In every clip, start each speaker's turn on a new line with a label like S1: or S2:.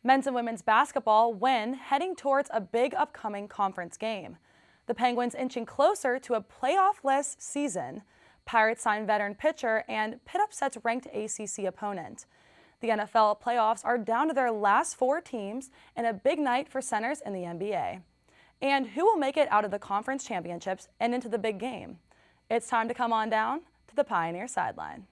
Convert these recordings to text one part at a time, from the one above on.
S1: Men's and women's basketball win, heading towards a big upcoming conference game. The Penguins inching closer to a playoff-less season. Pirates sign veteran pitcher, and Pitt upsets ranked ACC opponent. The NFL playoffs are down to their last 4 teams and a big night for centers in the NBA. And who will make it out of the conference championships and into the big game? It's time to come on down to the Pioneer Sideline.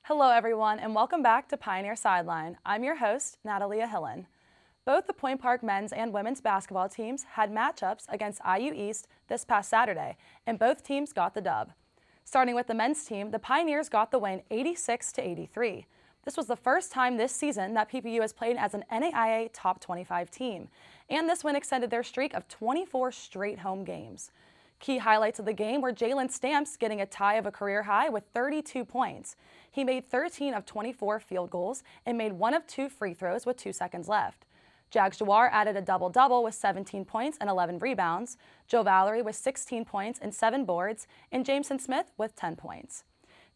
S1: Hello everyone and welcome back to Pioneer Sideline. I'm your host, Natalia Hillen. Both the Point Park men's and women's basketball teams had matchups against IU East this past Saturday, and both teams got the dub. Starting with the men's team, the Pioneers got the win 86-83. This was the first time this season that PPU has played as an NAIA Top 25 team, and this win extended their streak of 24 straight home games. Key highlights of the game were Jalen Stamps getting a tie of a career high with 32 points. He made 13 of 24 field goals and made 1 of 2 free throws with 2 seconds left. Jags Jawar added a double-double with 17 points and 11 rebounds, Joe Valerie with 16 points and 7 boards, and Jameson Smith with 10 points.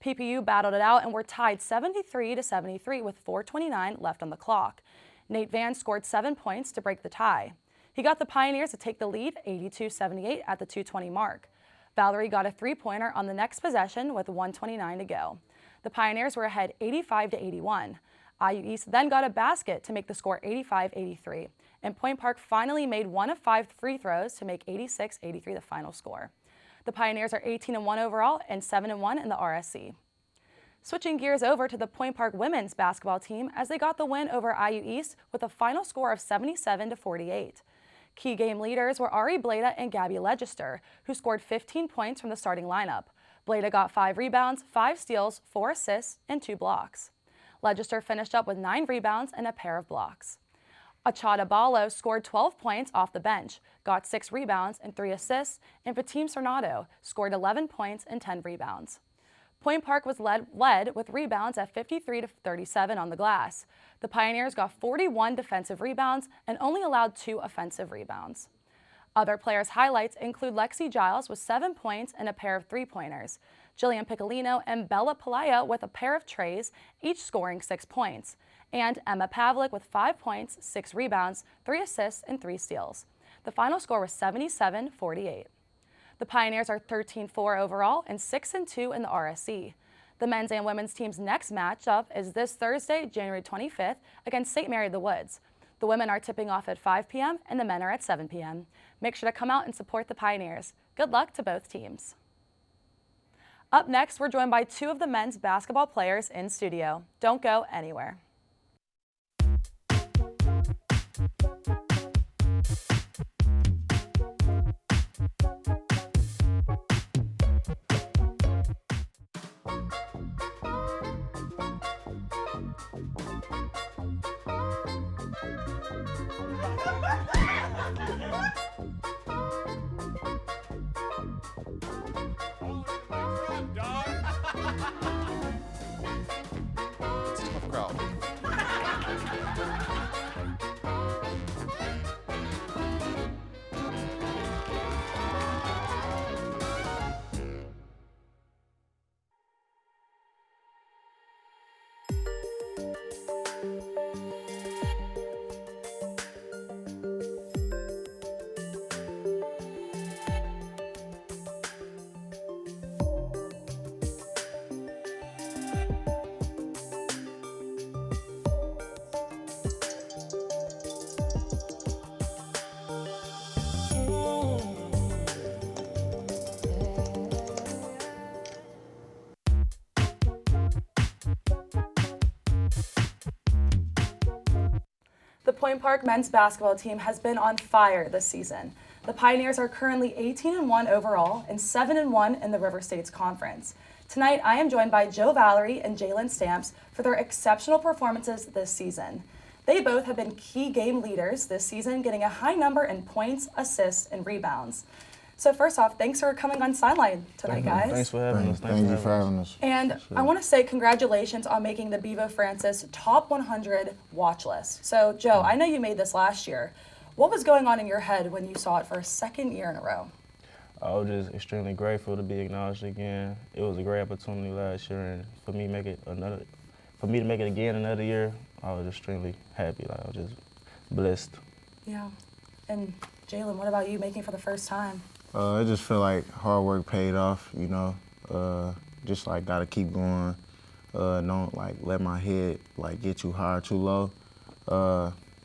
S1: PPU battled it out and were tied 73-73 with 4:29 left on the clock. Nate Van scored 7 points to break the tie. He got the Pioneers to take the lead 82-78 at the 2:20 mark. Valerie got a 3-pointer on the next possession with 1:29 to go. The Pioneers were ahead 85-81. IU East then got a basket to make the score 85-83, and Point Park finally made 1 of 5 free throws to make 86-83 the final score. The Pioneers are 18-1 overall and 7-1 in the RSC. Switching gears over to the Point Park women's basketball team as they got the win over IU East with a final score of 77-48. Key game leaders were Ari Bleda and Gabby Legister, who scored 15 points from the starting lineup. Bleda got 5 rebounds, 5 steals, 4 assists, and 2 blocks. Legister finished up with 9 rebounds and a pair of blocks. Achada Ballo scored 12 points off the bench, got 6 rebounds and 3 assists, and Fatim Sornado scored 11 points and 10 rebounds. Point Park was led with rebounds at 53-37 on the glass. The Pioneers got 41 defensive rebounds and only allowed 2 offensive rebounds. Other players' highlights include Lexi Giles with 7 points and a pair of 3-pointers, Jillian Piccolino and Bella Palaya with a pair of trays, each scoring 6 points, and Emma Pavlik with 5 points, 6 rebounds, 3 assists, and 3 steals. The final score was 77-48. The Pioneers are 13-4 overall and 6-2 in the RSC. The men's and women's team's next matchup is this Thursday, January 25th, against St. Mary of the Woods. The women are tipping off at 5 p.m. and the men are at 7 p.m. Make sure to come out and support the Pioneers. Good luck to both teams. Up next, we're joined by 2 of the men's basketball players in studio. Don't go anywhere.
S2: It's a tough crowd.
S1: The Point Park men's basketball team has been on fire this season. The Pioneers are currently 18-1 overall and 7-1 in the River States Conference. Tonight, I am joined by Joe Valerie and Jalen Stamps for their exceptional performances this season. They both have been key game leaders this season, getting a high number in points, assists, and rebounds. So first off, thanks for coming on Sideline tonight, guys.
S3: Thanks for having us.
S2: Thank you for having us.
S1: And I want to say congratulations on making the Bevo Francis Top 100 watch list. So, Joe, I know you made this last year. What was going on in your head when you saw it for a second year in a row?
S3: I was just extremely grateful to be acknowledged again. It was a great opportunity last year, and for me to make it again another year, I was extremely happy. Like, I was just blessed.
S1: Yeah. And Jalen, what about you making for the first time?
S2: I just feel like hard work paid off, you know. Just like gotta keep going. Don't like let my head like get too high or too low.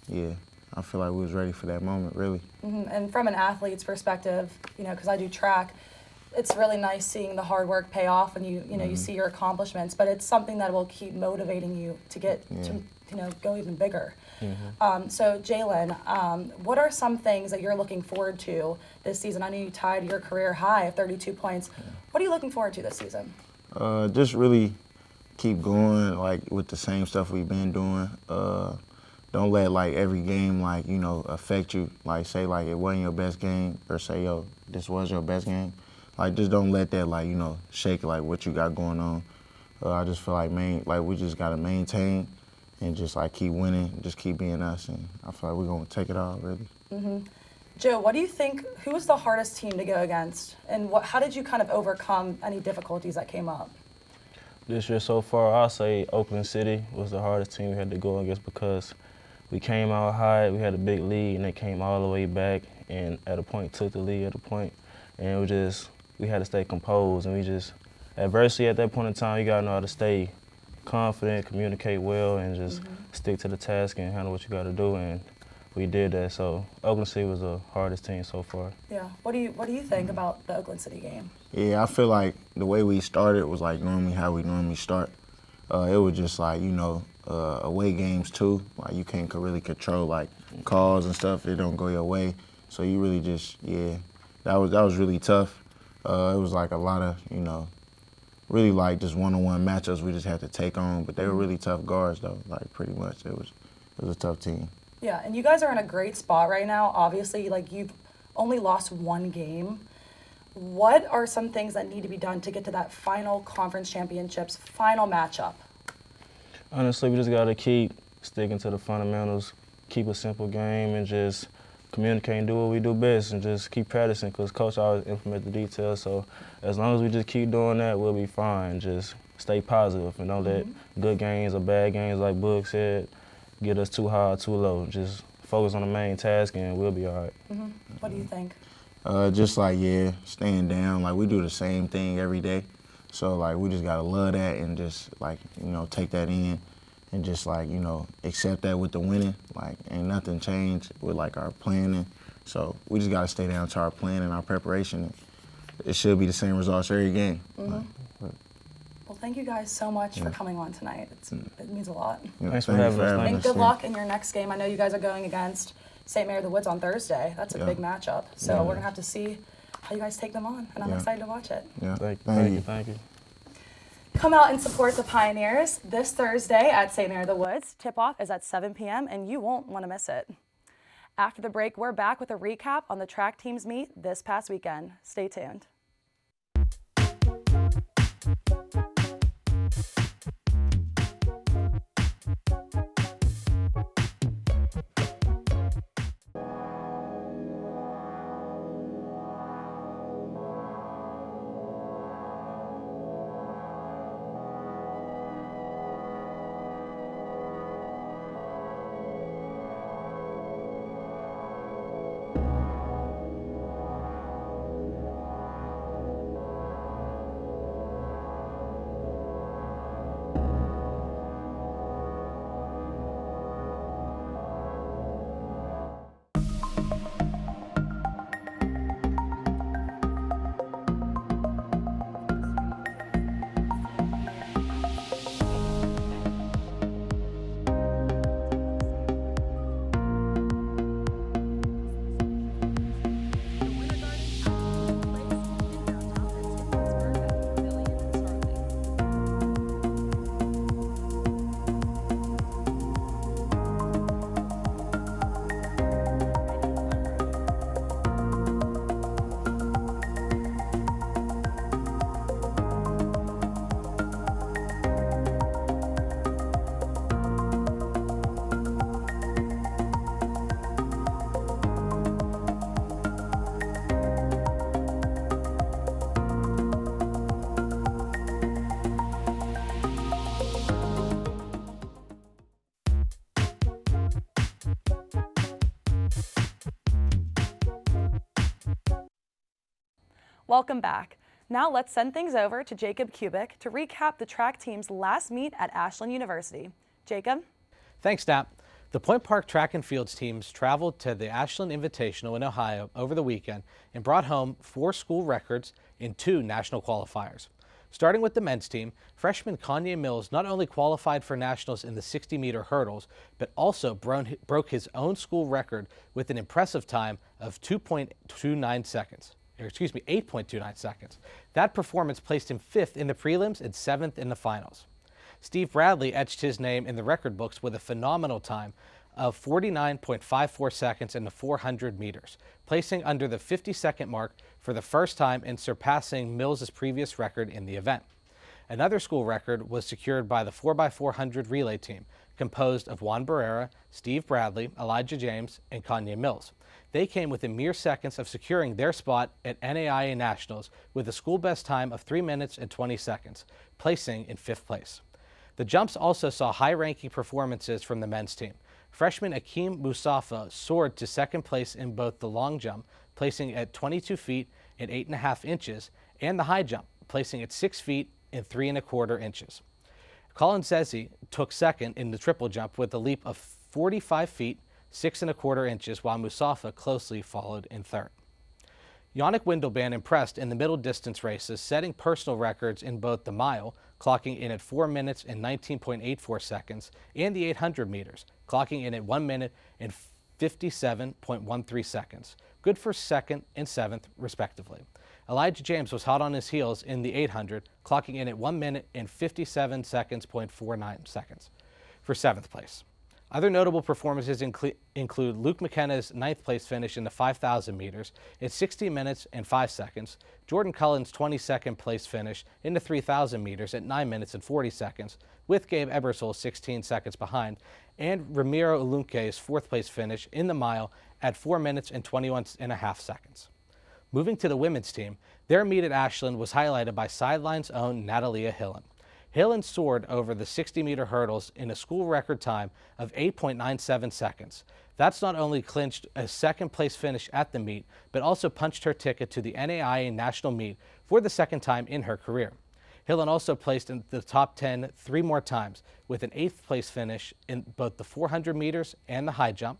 S2: Yeah, I feel like we was ready for that moment, really.
S1: Mm-hmm. And from an athlete's perspective, you know, because I do track, it's really nice seeing the hard work pay off and you see your accomplishments, but it's something that will keep motivating you to get to, go even bigger. So Jalen, what are some things that you're looking forward to this season? I know you tied your career high of 32 points. What are you looking forward to this season?
S2: Just really keep going like with the same stuff we've been doing. Don't let like every game like, affect you. Like say like it wasn't your best game or say, yo, this was your best game. Like just don't let that like, shake like what you got going on. I just feel like we just gotta maintain and just like keep winning, just keep being us, and I feel like we're gonna take it all really.
S1: Mm-hmm. Joe, what do you think, who was the hardest team to go against? And how did you kind of overcome any difficulties that came up?
S3: This year so far, I'll say Oakland City was the hardest team we had to go against because we came out high, we had a big lead, and they came all the way back and at a point took the lead at a point. And we had to stay composed, and adversity at that point in time, you gotta know how to stay confident, communicate well, and just stick to the task and handle what you gotta do, and we did that. So Oakland City was the hardest team so far. Yeah.
S1: What do you think about the Oakland City game?
S2: Yeah, I feel like the way we started was like normally how we normally start. It was just like, away games too. Like you can't really control like calls and stuff. It don't go your way. So you really just, that was really tough. It was like a lot of, really like just one-on-one matchups we just had to take on. But they were really tough guards though, like pretty much. It was a tough team.
S1: Yeah, and you guys are in a great spot right now. Obviously, like you've only lost one game. What are some things that need to be done to get to that final conference championships, final matchup?
S3: Honestly, we just got to keep sticking to the fundamentals, keep a simple game, and just communicate and do what we do best, and just keep practicing because Coach always implement the details. So as long as we just keep doing that, we'll be fine. Just stay positive and don't let good games or bad games, like Boog said, get us too high or too low. Just focus on the main task and we'll be all right.
S1: What do you think?
S2: Just like, staying down. Like we do the same thing every day. So like we just gotta love that and just like, take that in and just like, accept that with the winning. Like ain't nothing changed with like our planning. So we just gotta stay down to our plan and our preparation. It should be the same results every game.
S1: Well, thank you guys so much for coming on tonight. It means a lot.
S3: Thanks for having us.
S1: And good luck in your next game. I know you guys are going against St. Mary of the Woods on Thursday. That's a big matchup. So we're going to have to see how you guys take them on, and I'm excited to watch it.
S2: Yeah.
S3: Thank you.
S1: Come out and support the Pioneers this Thursday at St. Mary of the Woods. Tip-off is at 7 p.m., and you won't want to miss it. After the break, we're back with a recap on the track teams meet this past weekend. Stay tuned. Welcome back. Now let's send things over to Jacob Kubik to recap the track team's last meet at Ashland University. Jacob?
S4: Thanks, Nat. The Point Park track and fields teams traveled to the Ashland Invitational in Ohio over the weekend and brought home 4 school records in 2 national qualifiers. Starting with the men's team, freshman Kanye Mills not only qualified for nationals in the 60-meter hurdles, but also broke his own school record with an impressive time of 8.29 seconds. That performance placed him 5th in the prelims and 7th in the finals. Steve Bradley etched his name in the record books with a phenomenal time of 49.54 seconds in the 400 meters, placing under the 50-second mark for the first time and surpassing Mills' previous record in the event. Another school record was secured by the 4x400 relay team, composed of Juan Barrera, Steve Bradley, Elijah James, and Kanye Mills. They came within mere seconds of securing their spot at NAIA Nationals with a school best time of 3 minutes and 20 seconds, placing in 5th place. The jumps also saw high-ranking performances from the men's team. Freshman Akeem Musafa soared to 2nd place in both the long jump, placing at 22 feet and 8.5 inches, and the high jump, placing at 6 feet and 3.25 inches. Colin Zezzi took 2nd in the triple jump with a leap of 45 feet, 6.25 inches, while Musafa closely followed in 3rd. Yannick Windelband impressed in the middle distance races, setting personal records in both the mile, clocking in at 4 minutes and 19.84 seconds, and the 800 meters, clocking in at 1 minute and 57.13 seconds. Good for 2nd and 7th, respectively. Elijah James was hot on his heels in the 800, clocking in at 1 minute and 57 seconds.49 seconds for 7th place. Other notable performances include Luke McKenna's 9th place finish in the 5,000 meters at 60 minutes and 5 seconds, Jordan Cullen's 22nd place finish in the 3,000 meters at 9 minutes and 40 seconds, with Gabe Ebersol 16 seconds behind, and Ramiro Ulunke's 4th place finish in the mile at 4 minutes and 21.5 seconds. Moving to the women's team, their meet at Ashland was highlighted by Sideline's own Natalia Hillen. Hillen soared over the 60-meter hurdles in a school record time of 8.97 seconds. That's not only clinched a 2nd place finish at the meet, but also punched her ticket to the NAIA national meet for the 2nd time in her career. Hillen also placed in the top 10 3 more times with an 8th place finish in both the 400 meters and the high jump,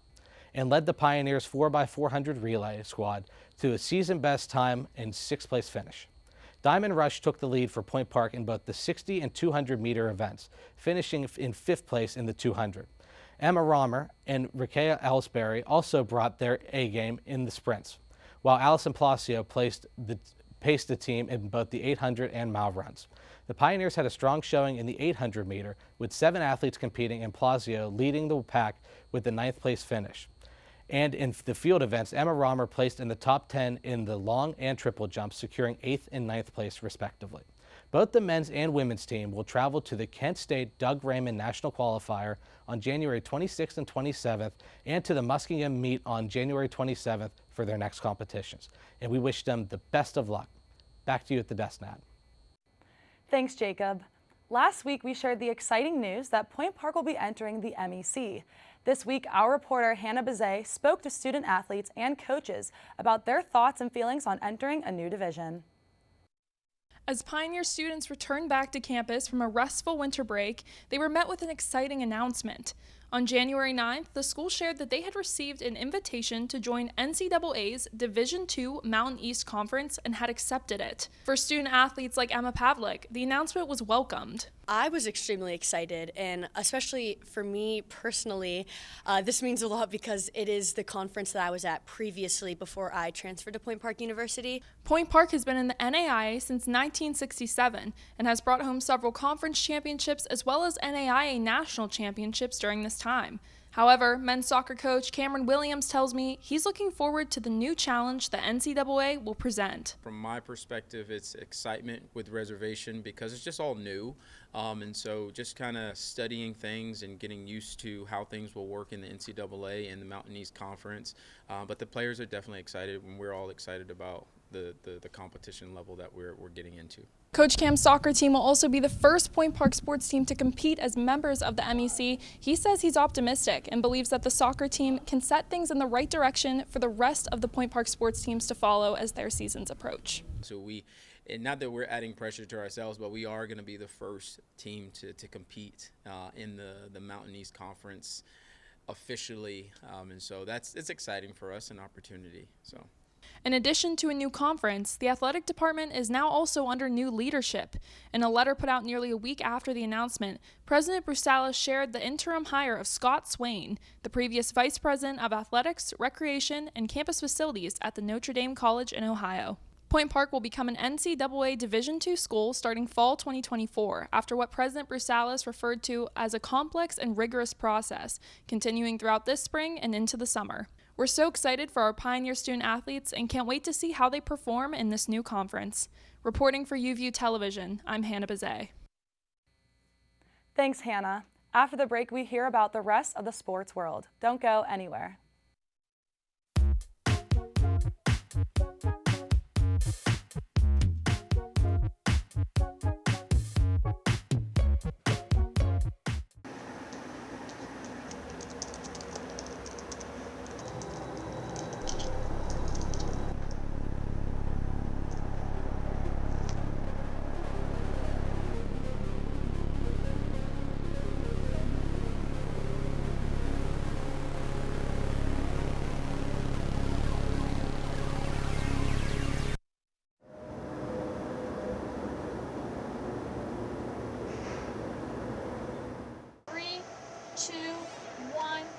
S4: and led the Pioneers 4x400 relay squad to a season best time and 6th place finish. Diamond Rush took the lead for Point Park in both the 60 and 200 meter events, finishing in 5th place in the 200. Emma Romer and Rikea Ellsbury also brought their A-game in the sprints, while Allison Palacio paced the team in both the 800 and mile runs. The Pioneers had a strong showing in the 800 meter, with 7 athletes competing and Palacio leading the pack with the 9th place finish. And in the field events, Emma Romer placed in the top 10 in the long and triple jumps, securing 8th and 9th place respectively. Both the men's and women's team will travel to the Kent State Doug Raymond National Qualifier on January 26th and 27th, and to the Muskingum meet on January 27th for their next competitions. And we wish them the best of luck. Back to you at the desk, Nat.
S1: Thanks, Jacob. Last week, we shared the exciting news that Point Park will be entering the MEC. This week, our reporter Hannah Bazet spoke to student athletes and coaches about their thoughts and feelings on entering a new division.
S5: As Pioneer students returned back to campus from a restful winter break, they were met with an exciting announcement. On January 9th, the school shared that they had received an invitation to join NCAA's Division II Mountain East Conference and had accepted it. For student athletes like Emma Pavlik, the announcement was welcomed.
S6: I was extremely excited, and especially for me personally, this means a lot because it is the conference that I was at previously before I transferred to Point Park University.
S5: Point Park has been in the NAIA since 1967 and has brought home several conference championships as well as NAIA national championships during this time. However, men's soccer coach Cameron Williams tells me he's looking forward to the new challenge the NCAA will present.
S7: From my perspective, it's excitement with reservation because it's just all new. And so just kind of studying things and getting used to how things will work in the NCAA and the Mountain East Conference. But the players are definitely excited, and we're all excited about the competition level that we're getting into.
S5: Coach Cam's soccer team will also be the first Point Park sports team to compete as members of the MEC. He says he's optimistic and believes that the soccer team can set things in the right direction for the rest of the Point Park sports teams to follow as their seasons approach.
S7: So and not that we're adding pressure to ourselves, but we are going to be the first team to compete in the Mountain East Conference officially, and so it's exciting for us, an opportunity. So.
S5: In addition to a new conference, the athletic department is now also under new leadership. In a letter put out nearly a week after the announcement, President Brusalis shared the interim hire of Scott Swain, the previous Vice President of Athletics, Recreation, and Campus Facilities at the Notre Dame College in Ohio. Point Park will become an NCAA Division II school starting fall 2024, after what President Brusalis referred to as a complex and rigorous process, continuing throughout this spring and into the summer. We're so excited for our Pioneer student athletes and can't wait to see how they perform in this new conference. Reporting for UView Television, I'm Hannah Bazet.
S1: Thanks, Hannah. After the break, we hear about the rest of the sports world. Don't go anywhere.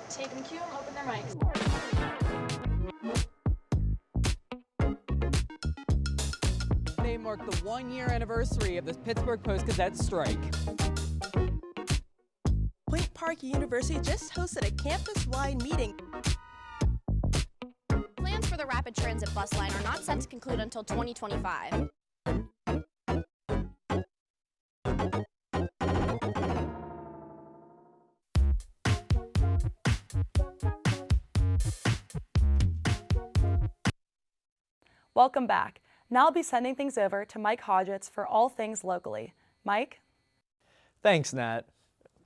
S5: Take them cue and open their mics.
S8: They mark the 1-year anniversary of the Pittsburgh Post-Gazette strike.
S9: Point Park University just hosted a campus-wide meeting.
S10: Plans for the rapid transit bus line are not set to conclude until 2025.
S1: Welcome back. Now I'll be sending things over to Mike Hodgetts for all things locally. Mike?
S11: Thanks, Nat.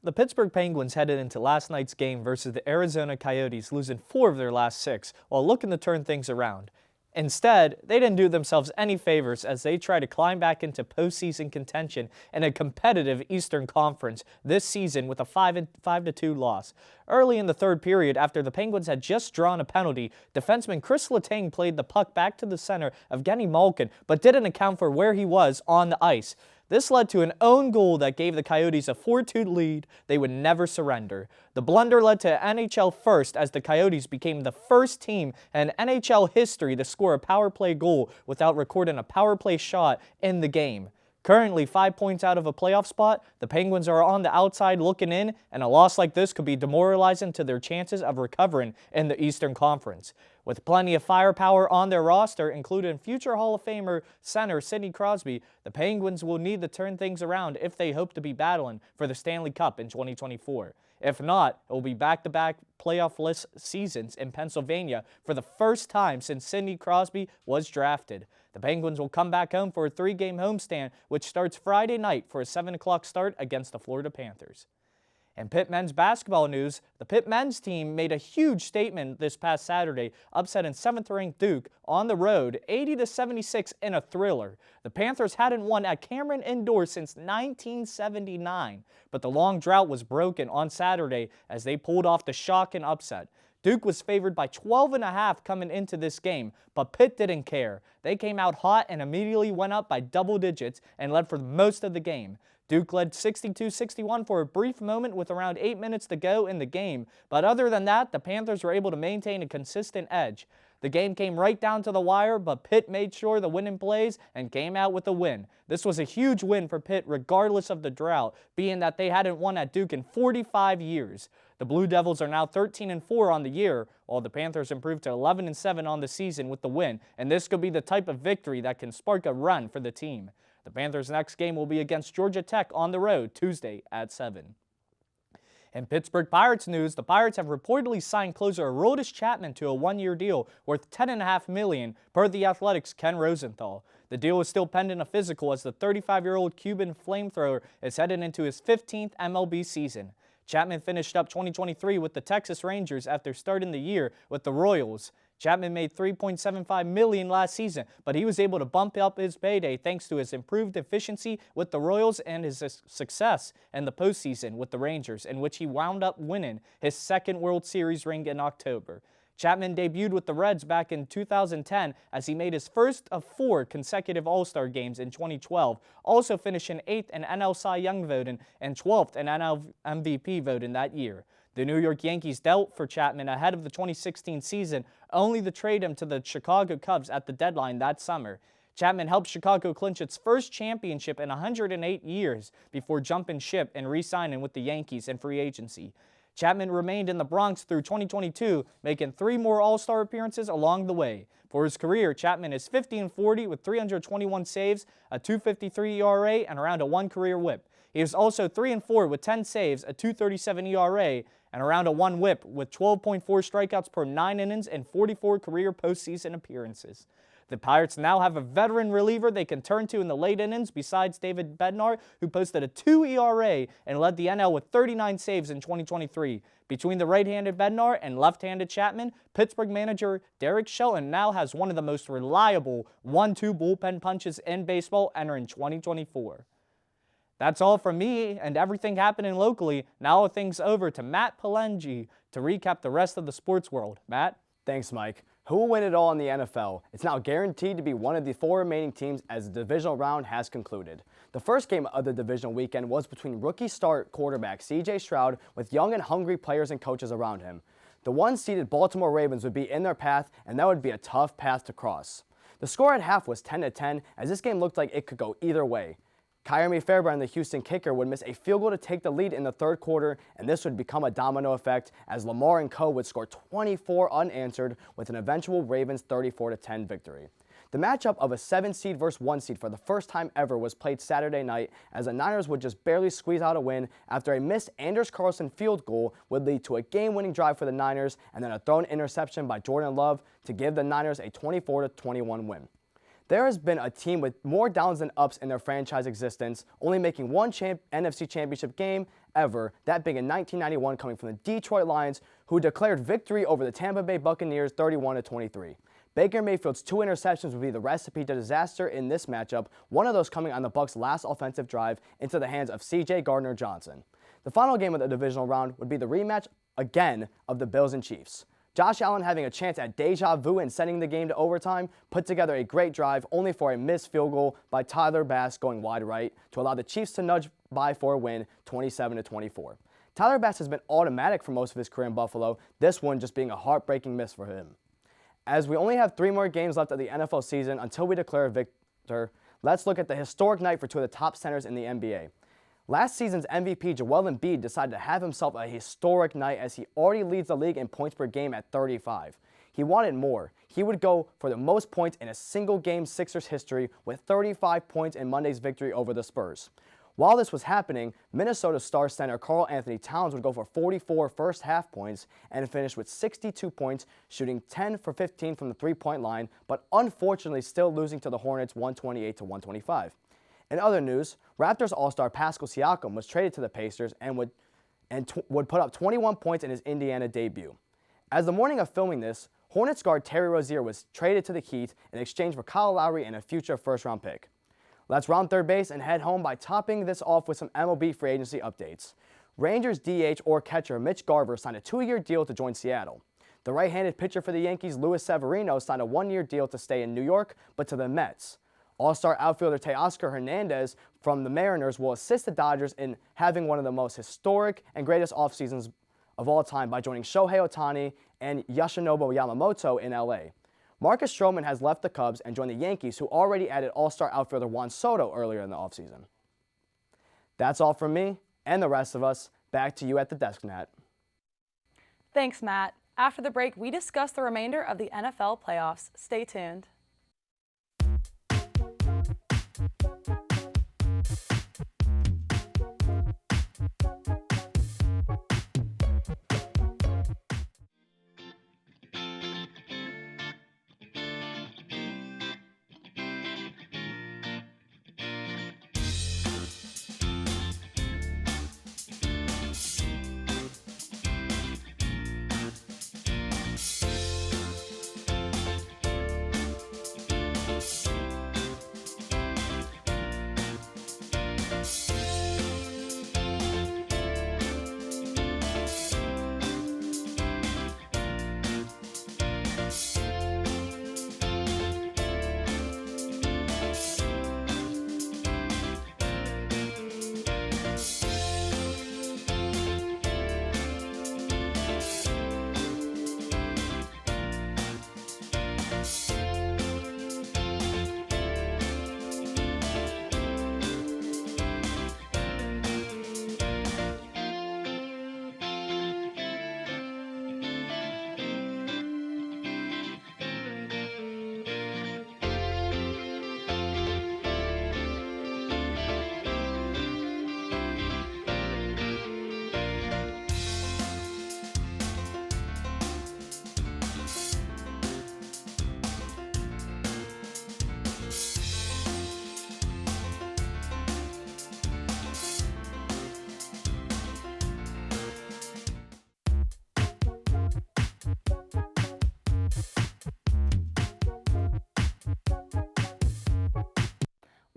S11: The Pittsburgh Penguins headed into last night's game versus the Arizona Coyotes, losing 4 of their last 6 while looking to turn things around. Instead, they didn't do themselves any favors as they try to climb back into postseason contention in a competitive Eastern Conference this season with a 5-2 loss. Early in the third period, after the Penguins had just drawn a penalty, defenseman Chris Letang played the puck back to the center of Evgeny Malkin, but didn't account for where he was on the ice. This led to an own goal that gave the Coyotes a 4-2 lead they would never surrender. The blunder led to NHL first as the Coyotes became the first team in NHL history to score a power play goal without recording a power play shot in the game. Currently 5 points out of a playoff spot, the Penguins are on the outside looking in, and a loss like this could be demoralizing to their chances of recovering in the Eastern Conference. With plenty of firepower on their roster, including future Hall of Famer center Sidney Crosby, the Penguins will need to turn things around if they hope to be battling for the Stanley Cup in 2024. If not, it will be back-to-back playoff-less seasons in Pennsylvania for the first time since Sidney Crosby was drafted. The Penguins will come back home for a 3-game homestand, which starts Friday night for a 7 o'clock start against the Florida Panthers. In Pitt men's basketball news, the Pitt men's team made a huge statement this past Saturday, upsetting 7th-ranked Duke on the road 80-76 in a thriller. The Panthers hadn't won at Cameron Indoors since 1979, but the long drought was broken on Saturday as they pulled off the shocking upset. Duke was favored by 12.5 coming into this game, but Pitt didn't care. They came out hot and immediately went up by double digits and led for most of the game. Duke led 62-61 for a brief moment with around 8 minutes to go in the game, but other than that, the Panthers were able to maintain a consistent edge. The game came right down to the wire, but Pitt made sure the winning plays and came out with a win. This was a huge win for Pitt regardless of the drought, being that they hadn't won at Duke in 45 years. The Blue Devils are now 13-4 on the year, while the Panthers improved to 11-7 on the season with the win, and this could be the type of victory that can spark a run for the team. The Panthers' next game will be against Georgia Tech on the road Tuesday at 7. In Pittsburgh Pirates news, the Pirates have reportedly signed closer Aroldis Chapman to a one-year deal worth $10.5 million per The Athletic's Ken Rosenthal. The deal is still pending a physical as the 35-year-old Cuban flamethrower is headed into his 15th MLB season. Chapman finished up 2023 with the Texas Rangers after starting the year with the Royals. Chapman made $3.75 million last season, but he was able to bump up his payday thanks to his improved efficiency with the Royals and his success in the postseason with the Rangers, in which he wound up winning his second World Series ring in October. Chapman debuted with the Reds back in 2010 as he made his first of 4 consecutive All-Star games in 2012, also finishing 8th in NL Cy Young voting and 12th in NL MVP voting that year. The New York Yankees dealt for Chapman ahead of the 2016 season, only to trade him to the Chicago Cubs at the deadline that summer. Chapman helped Chicago clinch its first championship in 108 years before jumping ship and re-signing with the Yankees in free agency. Chapman remained in the Bronx through 2022, making 3 more All-Star appearances along the way. For his career, Chapman is 50-40 with 321 saves, a .253 ERA, and around a 1 career whip. He is also 3-4 with 10 saves, a .237 ERA, and around a 1 whip with 12.4 strikeouts per 9 innings and 44 career postseason appearances. The Pirates now have a veteran reliever they can turn to in the late innings besides David Bednar, who posted a 2 ERA and led the NL with 39 saves in 2023. Between the right-handed Bednar and left-handed Chapman, Pittsburgh manager Derek Shelton now has one of the most reliable 1-2 bullpen punches in baseball entering 2024. That's all from me and everything happening locally. Now things over to Matt Palengi to recap the rest of the sports world. Matt?
S12: Thanks, Mike. Who will win it all in the NFL? It's now guaranteed to be one of the 4 remaining teams as the divisional round has concluded. The first game of the divisional weekend was between rookie start quarterback C.J. Stroud with young and hungry players and coaches around him. The one-seeded Baltimore Ravens would be in their path, and that would be a tough path to cross. The score at half was 10-10, as this game looked like it could go either way. Kyrie Fairbairn, the Houston kicker, would miss a field goal to take the lead in the third quarter, and this would become a domino effect as Lamar and co. would score 24 unanswered with an eventual Ravens 34-10 victory. The matchup of a 7-seed versus 1-seed for the first time ever was played Saturday night as the Niners would just barely squeeze out a win after a missed Anders Carlson field goal would lead to a game-winning drive for the Niners and then a thrown interception by Jordan Love to give the Niners a 24-21 win. There has been a team with more downs than ups in their franchise existence, only making one NFC Championship game ever, that being in 1991 coming from the Detroit Lions, who declared victory over the Tampa Bay Buccaneers 31-23. Baker Mayfield's 2 interceptions would be the recipe to disaster in this matchup, one of those coming on the Bucs' last offensive drive into the hands of C.J. Gardner-Johnson. The final game of the divisional round would be the rematch again of the Bills and Chiefs. Josh Allen, having a chance at deja vu and sending the game to overtime, put together a great drive only for a missed field goal by Tyler Bass going wide right to allow the Chiefs to nudge by for a win 27-24. Tyler Bass has been automatic for most of his career in Buffalo, this one just being a heartbreaking miss for him. As we only have 3 more games left of the NFL season until we declare a victor, let's look at the historic night for 2 of the top centers in the NBA. Last season's MVP Joel Embiid decided to have himself a historic night as he already leads the league in points per game at 35. He wanted more. He would go for the most points in a single game Sixers history with 35 points in Monday's victory over the Spurs. While this was happening, Minnesota star center Karl Anthony Towns would go for 44 first half points and finish with 62 points, shooting 10 for 15 from the three-point line, but unfortunately still losing to the Hornets 128-125. In other news, Raptors All-Star Pascal Siakam was traded to the Pacers and would put up 21 points in his Indiana debut. As the morning of filming this, Hornets guard Terry Rozier was traded to the Heat in exchange for Kyle Lowry and a future first-round pick. Let's round third base and head home by topping this off with some MLB free agency updates. Rangers DH or catcher Mitch Garver signed a 2-year deal to join Seattle. The right-handed pitcher for the Yankees, Luis Severino, signed a 1-year deal to stay in New York, but to the Mets. All-star outfielder Teoscar Hernandez from the Mariners will assist the Dodgers in having one of the most historic and greatest offseasons of all time by joining Shohei Ohtani and Yoshinobu Yamamoto in LA. Marcus Stroman has left the Cubs and joined the Yankees, who already added all-star outfielder Juan Soto earlier in the offseason. That's all from me and the rest of us. Back to you at the desk, Nat.
S1: Thanks, Matt. After the break, we discuss the remainder of the NFL playoffs. Stay tuned.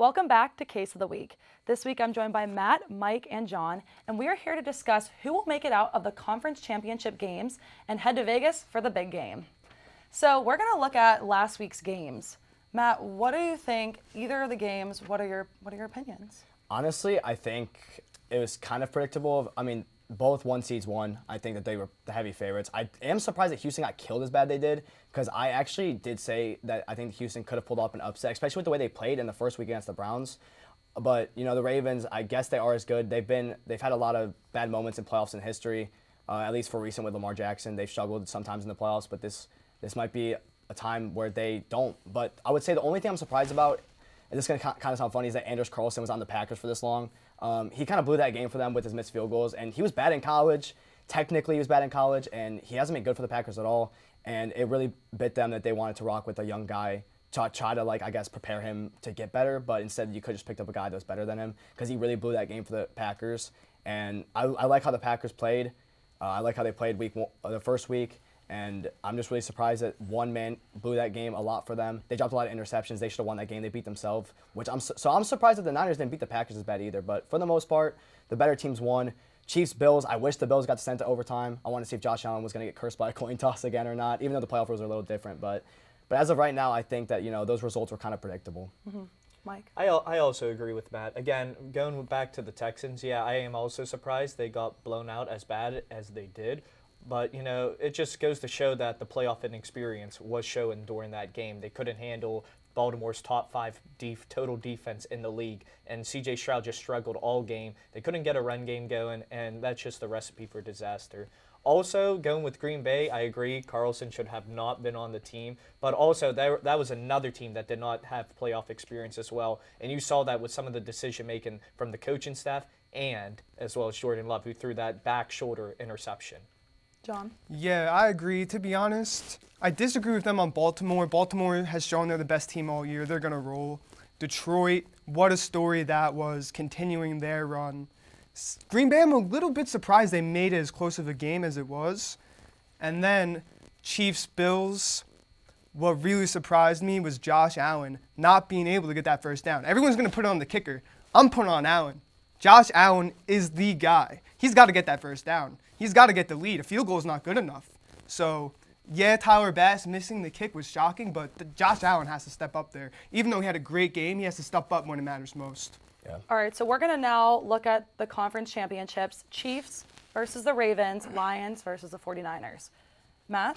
S1: Welcome back to Case of the Week. This week I'm joined by Matt, Mike, and John, and we are here to discuss who will make it out of the conference championship games and head to Vegas for the big game. So we're going to look at last week's games. Matt, what do you think? Either of the games, what are your opinions?
S12: Honestly, I think it was kind of predictable. I mean, both one seeds won. I think that they were the heavy favorites. I am surprised that Houston got killed as bad they did, because I actually did say that I think Houston could have pulled off an upset, especially with the way they played in the first week against the Browns. But you know, the Ravens, I guess they are as good. They've had a lot of bad moments in playoffs in history, at least for recent with Lamar Jackson. They've struggled sometimes in the playoffs, but this might be a time where they don't. But I would say the only thing I'm surprised about, and this is going to kind of sound funny, is that Anders Carlson was on the Packers for this long. He kind of blew that game for them with his missed field goals, and he was bad in college. Technically, he was bad in college, and he hasn't been good for the Packers at all. And it really bit them that they wanted to rock with a young guy to try to, like, I guess, prepare him to get better. But instead, you could just picked up a guy that was better than him, because he really blew that game for the Packers. And I like how the Packers played. I like how they played the first week. And I'm just really surprised that one man blew that game a lot for them. They dropped a lot of interceptions. They should have won that game. They beat themselves, which I'm surprised that the Niners didn't beat the Packers as bad either. But for the most part, the better teams won. Chiefs, Bills, I wish the Bills got sent to overtime. I want to see if Josh Allen was going to get cursed by a coin toss again or not, even though the playoff rules are a little different. But as of right now, I think that, you know, those results were kind of predictable.
S1: Mm-hmm. Mike?
S11: I also agree with Matt. Again, going back to the Texans, yeah, I am also surprised they got blown out as bad as they did. But, you know, it just goes to show that the playoff inexperience was showing during that game. They couldn't handle Baltimore's top 5 total defense in the league, and C.J. Stroud just struggled all game. They couldn't get a run game going, and that's just the recipe for disaster. Also, going with Green Bay, I agree, Carlson should have not been on the team, but also that was another team that did not have playoff experience as well, and you saw that with some of the decision-making from the coaching staff and as well as Jordan Love, who threw that back shoulder interception.
S1: John?
S13: Yeah, I agree. To be honest, I disagree with them on Baltimore. Baltimore has shown they're the best team all year. They're going to roll. Detroit, what a story that was, continuing their run. Green Bay, I'm a little bit surprised they made it as close of a game as it was. And then Chiefs, Bills, what really surprised me was Josh Allen not being able to get that first down. Everyone's going to put it on the kicker. I'm putting on Allen. Josh Allen is the guy. He's got to get that first down. He's got to get the lead. A field goal is not good enough. So, yeah, Tyler Bass missing the kick was shocking, but Josh Allen has to step up there. Even though he had a great game, he has to step up when it matters most.
S12: Yeah.
S1: All right, so we're going to now look at the conference championships. Chiefs versus the Ravens, Lions versus the 49ers. Matt?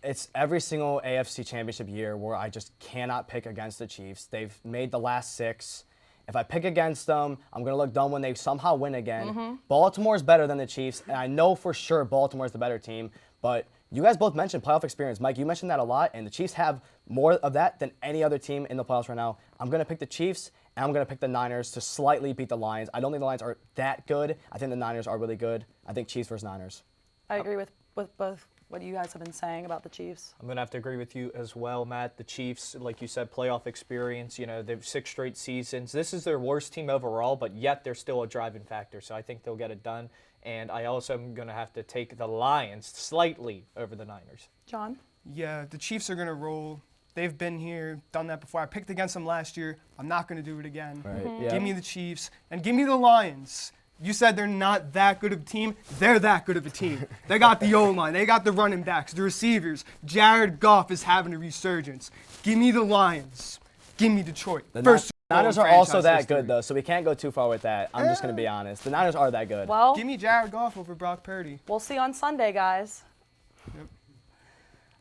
S12: It's every single AFC championship year where I just cannot pick against the Chiefs. They've made the last 6. If I pick against them, I'm going to look dumb when they somehow win again. Mm-hmm. Baltimore's better than the Chiefs, and I know for sure Baltimore's the better team, but you guys both mentioned playoff experience. Mike, you mentioned that a lot, and the Chiefs have more of that than any other team in the playoffs right now. I'm going to pick the Chiefs, and I'm going to pick the Niners to slightly beat the Lions. I don't think the Lions are that good. I think the Niners are really good. I think Chiefs versus Niners.
S1: I agree with both what you guys have been saying about the Chiefs.
S11: I'm going to have to agree with you as well, Matt. The Chiefs, like you said, playoff experience. You know, they've 6 straight seasons. This is their worst team overall, but yet they're still a driving factor. So I think they'll get it done. And I also am going to have to take the Lions slightly over the Niners.
S1: John?
S13: Yeah, the Chiefs are going to roll. They've been here, done that before. I picked against them last year. I'm not going to do it again.
S12: Right. Mm-hmm. Yeah.
S13: Give me the Chiefs and give me the Lions. You said they're not that good of a team. They're that good of a team. They got the O-line. They got the running backs, the receivers. Jared Goff is having a resurgence. Give me the Lions. Give me Detroit.
S12: The
S13: First
S12: Niners are also that good, though, so we can't go too far with that. I'm just going to be honest. The Niners are that good.
S1: Well,
S13: give me Jared Goff over Brock Purdy.
S1: We'll see on Sunday, guys.
S13: Yep.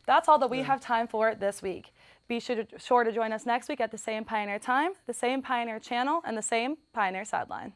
S1: That's all that we have time for this week. Be sure to join us next week at the same Pioneer time, the same Pioneer channel, and the same Pioneer Sideline.